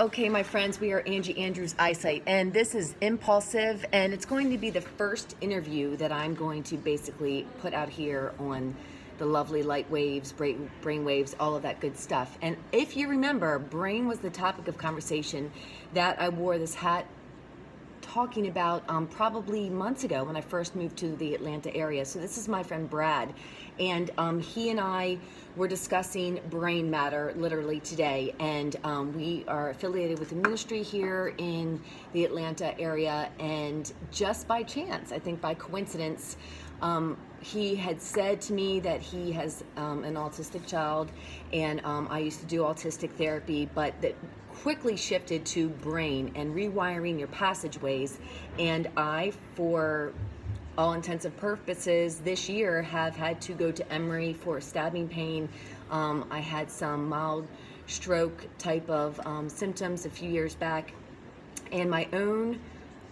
Okay, my friends, we are Angie Andrews Eyesight, and this is Impulsive, and it's going to be the first interview that I'm going to basically put out here on the lovely light waves, brain waves, all of that good stuff. And if you remember, brain was the topic of conversation that I wore this hat talking about probably months ago when I first moved to the Atlanta area. So this is my friend Brad, and he and I were discussing brain matter literally today, and we are affiliated with a ministry here in the Atlanta area, and just by chance, I think by coincidence, he had said to me that he has an autistic child, and I used to do autistic therapy, but that quickly shifted to brain and rewiring your passageways. And I, for all intents and purposes, this year have had to go to Emory for stabbing pain. I had some mild stroke type of symptoms a few years back, and my own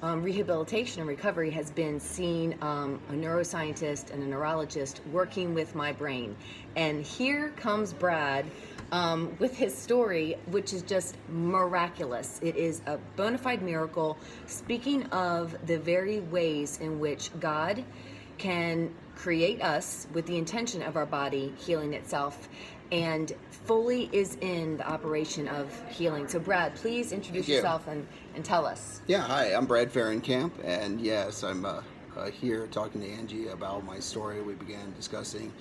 rehabilitation and recovery has been seeing a neuroscientist and a neurologist working with my brain. And here comes Brad with his story, which is just miraculous. It is a bona fide miracle, speaking of the very ways in which God can create us with the intention of our body healing itself, and fully is in the operation of healing. So Brad, please introduce yourself and tell us. Yeah, hi, I'm Brad Ferencamp, and yes, I'm here talking to Angie about my story. We began discussing,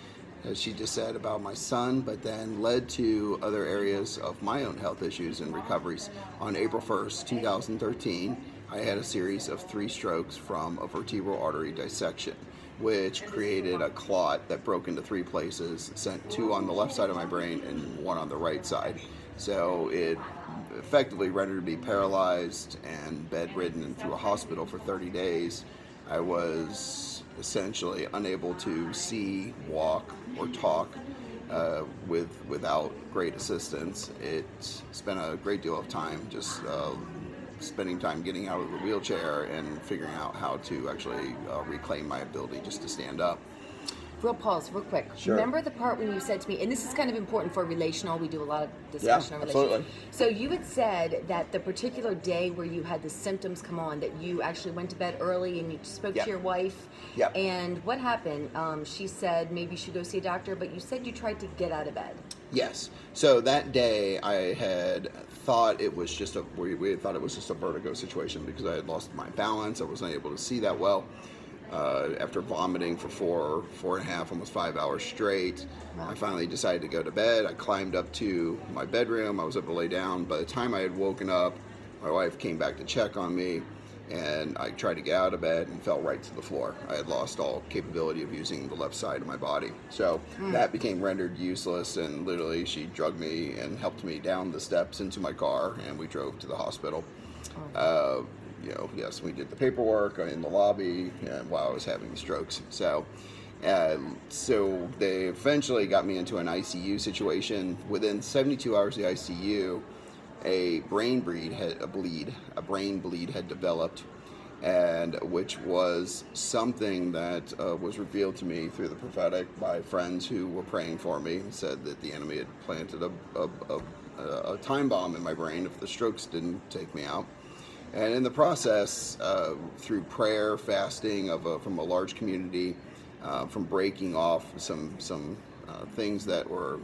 as she just said, about my son, but then led to other areas of my own health issues and recoveries. On April 1st, 2013, I had a series of 3 strokes from a vertebral artery dissection, which created a clot that broke into 3 places, sent 2 on the left side of my brain and 1 on the right side. So it effectively rendered me paralyzed and bedridden and through a hospital for 30 days. I was essentially unable to see, walk, or talk without great assistance. It spent a great deal of time just spending time getting out of the wheelchair and figuring out how to actually reclaim my ability just to stand up. Real quick. Sure. Remember the part when you said to me, and this is kind of important for relational, we do a lot of discussion on relationships. Absolutely. So you had said that the particular day where you had the symptoms come on, that you actually went to bed early and you spoke to your wife. Yep. And what happened? She said maybe you should go see a doctor, but you said you tried to get out of bed. Yes. So that day I had thought it was just we had thought it was just a vertigo situation because I had lost my balance. I wasn't able to see that well. After vomiting for 4.5, almost 5 hours straight, I finally decided to go to bed. I climbed up to my bedroom. I was able to lay down. By the time I had woken up, my wife came back to check on me, and I tried to get out of bed and fell right to the floor. I had lost all capability of using the left side of my body. So that became rendered useless, and literally she drugged me and helped me down the steps into my car, and we drove to the hospital. Yes, we did the paperwork in the lobby while I was having the strokes. So they eventually got me into an ICU situation. Within 72 hours of the ICU, a brain bleed had developed, and which was something that was revealed to me through the prophetic by friends who were praying for me and said that the enemy had planted a time bomb in my brain if the strokes didn't take me out. And in the process, through prayer, fasting from a large community, from breaking off some things that were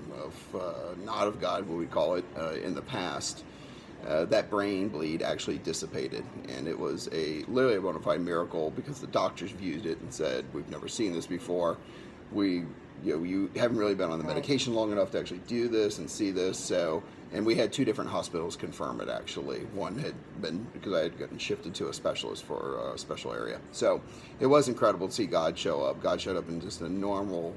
not of God, what we call it, in the past, that brain bleed actually dissipated. And it was literally a bona fide miracle because the doctors viewed it and said, "We've never seen this before. You haven't really been on the medication long enough to actually do this and see this." And we had 2 different hospitals confirm it, actually. One had been, because I had gotten shifted to a specialist for a special area. So it was incredible to see God show up. God showed up in just incredible,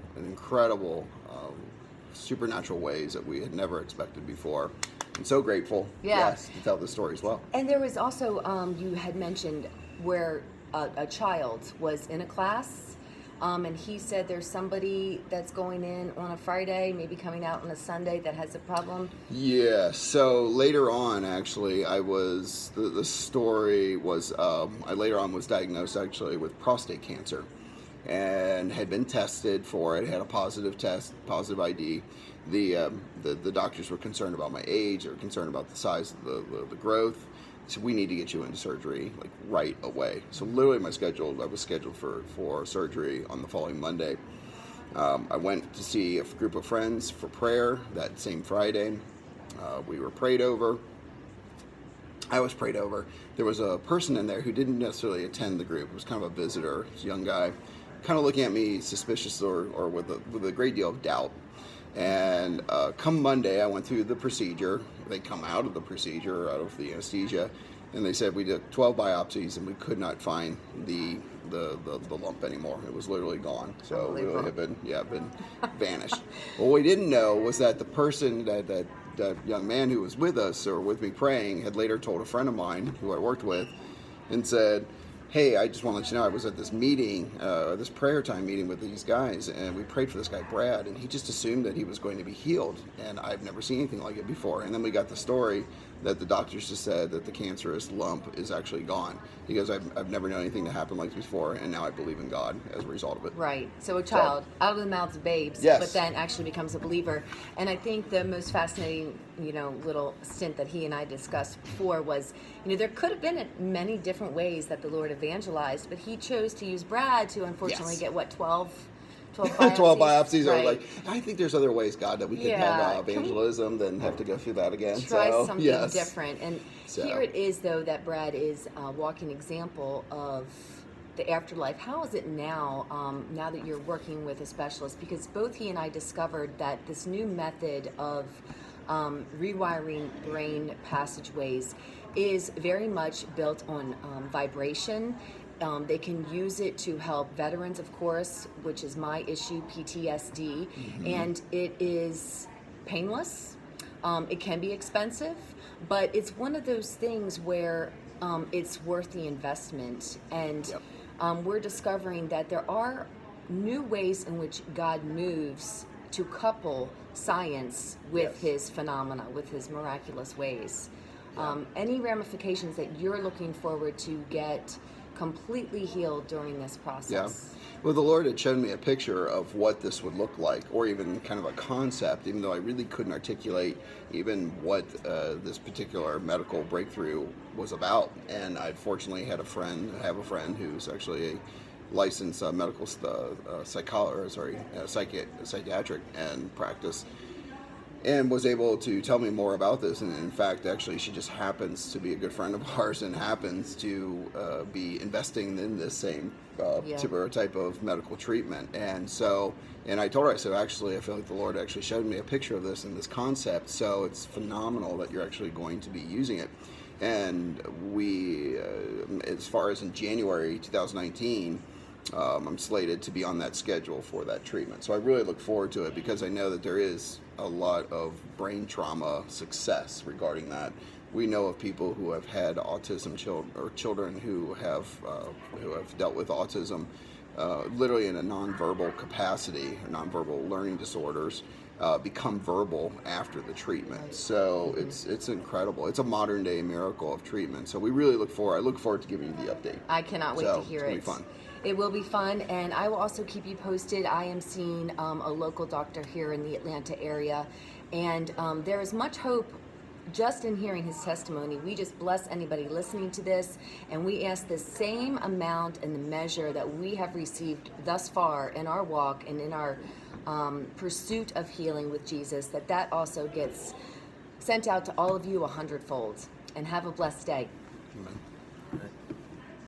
supernatural ways that we had never expected before. I'm so grateful, yes, to tell this story as well. And there was also, you had mentioned where a child was in a class, and he said there's somebody that's going in on a Friday, maybe coming out on a Sunday, that has a problem. Yeah, so later on, actually, the story was, I later on was diagnosed actually with prostate cancer. and had been tested for it, had a positive test, positive ID. The doctors were concerned about my age, they were concerned about the size of the growth. So we need to get you into surgery like right away. So literally I was scheduled for surgery on the following Monday. I went to see a group of friends for prayer that same Friday. We were prayed over. I was prayed over. There was a person in there who didn't necessarily attend the group. It was kind of a visitor. He was a young guy, kind of looking at me suspicious or with a great deal of doubt. And come Monday, I went through the procedure. They come out of the procedure, out of the anesthesia, and they said we did 12 biopsies and we could not find the lump anymore. It was literally gone. So it really had been vanished. What we didn't know was that the person that young man who was with us or with me praying had later told a friend of mine who I worked with and said, hey, I just want to let you know I was at this meeting, this prayer time meeting with these guys, and we prayed for this guy, Brad, and he just assumed that he was going to be healed, and I've never seen anything like it before. And then we got the story that the doctors just said that the cancerous lump is actually gone. He goes, I've never known anything to happen like this before, and now I believe in God as a result of it. Right. So a child, out of the mouths of babes, yes, but then actually becomes a believer. And I think the most fascinating, little stint that he and I discussed before was, there could have been many different ways that the Lord evangelized, but he chose to use Brad to unfortunately get, 12 biopsies? 12 biopsies. Right. I was like, I think there's other ways, God, that we could have evangelism than have to go through that again. Try something different. And So. Here it is, though, that Brad is a walking example of the afterlife. How is it now, now that you're working with a specialist? Because both he and I discovered that this new method of rewiring brain passageways is very much built on vibration. They can use it to help veterans, of course, which is my issue, PTSD, and it is painless. It can be expensive, but it's one of those things where it's worth the investment. And we're discovering that there are new ways in which God moves to couple science with his phenomena, with his miraculous ways. Any ramifications that you're looking forward to get completely healed during this process? Yeah. Well, the Lord had shown me a picture of what this would look like, or even kind of a concept, even though I really couldn't articulate even what this particular medical breakthrough was about. And I fortunately have a friend who's actually a licensed medical psychiatric and practice, and was able to tell me more about this. And in fact, actually, she just happens to be a good friend of ours and happens to be investing in this same particular type of medical treatment. And so, and I told her, I said, actually, I feel like the Lord actually showed me a picture of this and this concept. So it's phenomenal that you're actually going to be using it. And we, as far as in January 2019, I'm slated to be on that schedule for that treatment. So I really look forward to it because I know that there is a lot of brain trauma success regarding that. We know of people who have had autism children who have dealt with autism literally in a nonverbal capacity, or nonverbal learning disorders, become verbal after the treatment. So it's incredible. It's a modern day miracle of treatment. So we really I look forward to giving you the update. I cannot wait to hear it. It's going to be fun. It will be fun, and I will also keep you posted. I am seeing a local doctor here in the Atlanta area, and there is much hope just in hearing his testimony. We just bless anybody listening to this, and we ask the same amount and the measure that we have received thus far in our walk and in our pursuit of healing with Jesus, that also gets sent out to all of you 100-fold. And have a blessed day. Amen.